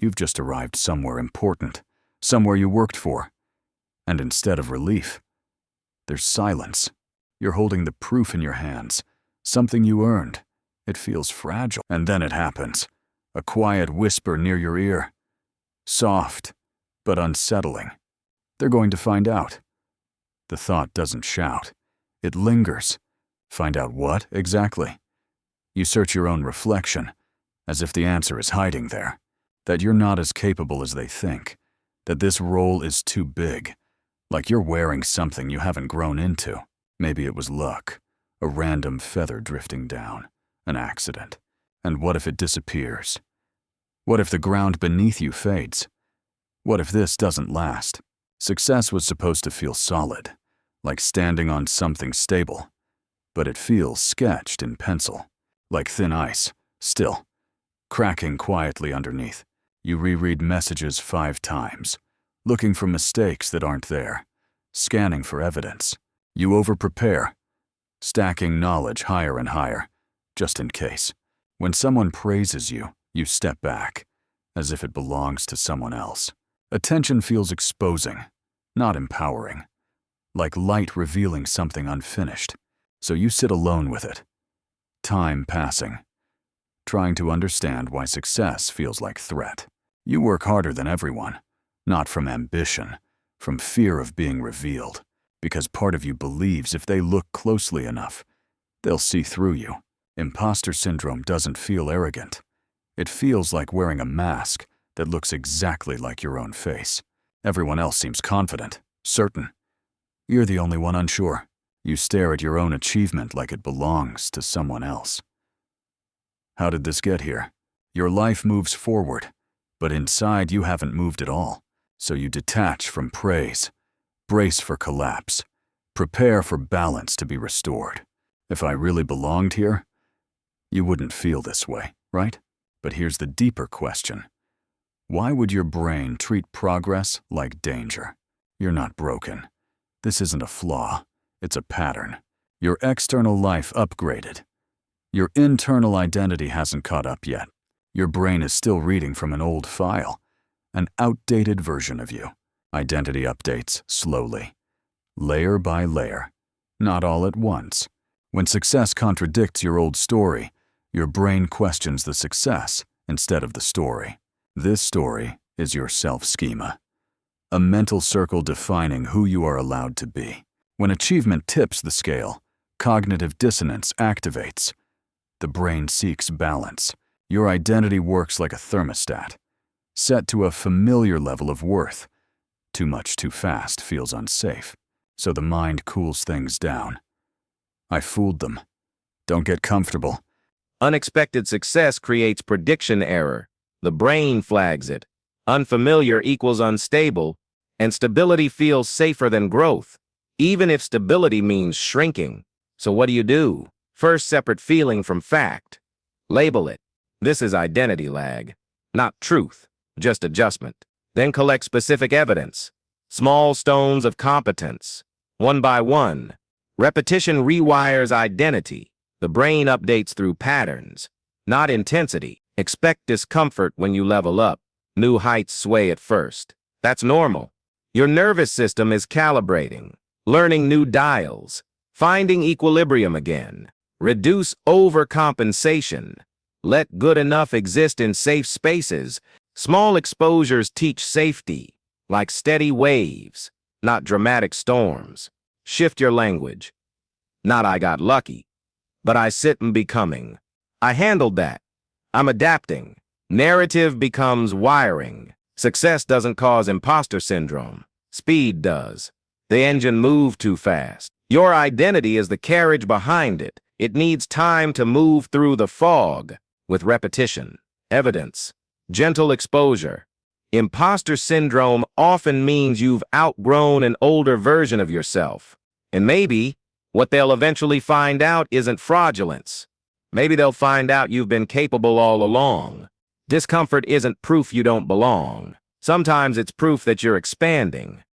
You've just arrived somewhere important, somewhere you worked for. And instead of relief, there's silence. You're holding the proof in your hands, something you earned. It feels fragile. And then it happens. A quiet whisper near your ear. Soft, but unsettling. They're going to find out. The thought doesn't shout. It lingers. Find out what, exactly? You search your own reflection, as if the answer is hiding there. That you're not as capable as they think. That this role is too big. Like you're wearing something you haven't grown into. Maybe it was luck. A random feather drifting down. An accident. And what if it disappears? What if the ground beneath you fades? What if this doesn't last? Success was supposed to feel solid, like standing on something stable. But it feels sketched in pencil, like thin ice, still, cracking quietly underneath. You reread messages 5 times, looking for mistakes that aren't there, scanning for evidence. You over-prepare, stacking knowledge higher and higher, just in case. When someone praises you, you step back, as if it belongs to someone else. Attention feels exposing, not empowering, like light revealing something unfinished. So you sit alone with it, time passing, trying to understand why success feels like threat. You work harder than everyone, not from ambition, from fear of being revealed, because part of you believes if they look closely enough, they'll see through you. Imposter syndrome doesn't feel arrogant. It feels like wearing a mask that looks exactly like your own face. Everyone else seems confident, certain. You're the only one unsure. You stare at your own achievement like it belongs to someone else. How did this get here? Your life moves forward, but inside you haven't moved at all. So you detach from praise, brace for collapse, prepare for balance to be restored. If I really belonged here, you wouldn't feel this way, right? But here's the deeper question. Why would your brain treat progress like danger? You're not broken. This isn't a flaw. It's a pattern. Your external life upgraded. Your internal identity hasn't caught up yet. Your brain is still reading from an old file, an outdated version of you. Identity updates slowly, layer by layer, not all at once. When success contradicts your old story, your brain questions the success instead of the story. This story is your self-schema, a mental circle defining who you are allowed to be. When achievement tips the scale, cognitive dissonance activates. The brain seeks balance. Your identity works like a thermostat, set to a familiar level of worth. Too much too fast feels unsafe, so the mind cools things down. I fooled them. Don't get comfortable. Unexpected success creates prediction error. The brain flags it. Unfamiliar equals unstable, and stability feels safer than growth, even if stability means shrinking. So what do? First, separate feeling from fact. Label it. This is identity lag, not truth, just adjustment. Then collect specific evidence. Small stones of competence. One by one. Repetition rewires identity. The brain updates through patterns, not intensity. Expect discomfort when you level up. New heights sway at first. That's normal. Your nervous system is calibrating, learning new dials, finding equilibrium again. Reduce overcompensation. Let good enough exist in safe spaces. Small exposures teach safety, like steady waves, not dramatic storms. Shift your language. Not I got lucky, but I sit in becoming. I handled that. I'm adapting. Narrative becomes wiring. Success doesn't cause imposter syndrome. Speed does. The engine moved too fast. Your identity is the carriage behind it. It needs time to move through the fog with repetition, evidence, gentle exposure. Imposter syndrome often means you've outgrown an older version of yourself. And maybe what they'll eventually find out isn't fraudulence. Maybe they'll find out you've been capable all along. Discomfort isn't proof you don't belong. Sometimes it's proof that you're expanding.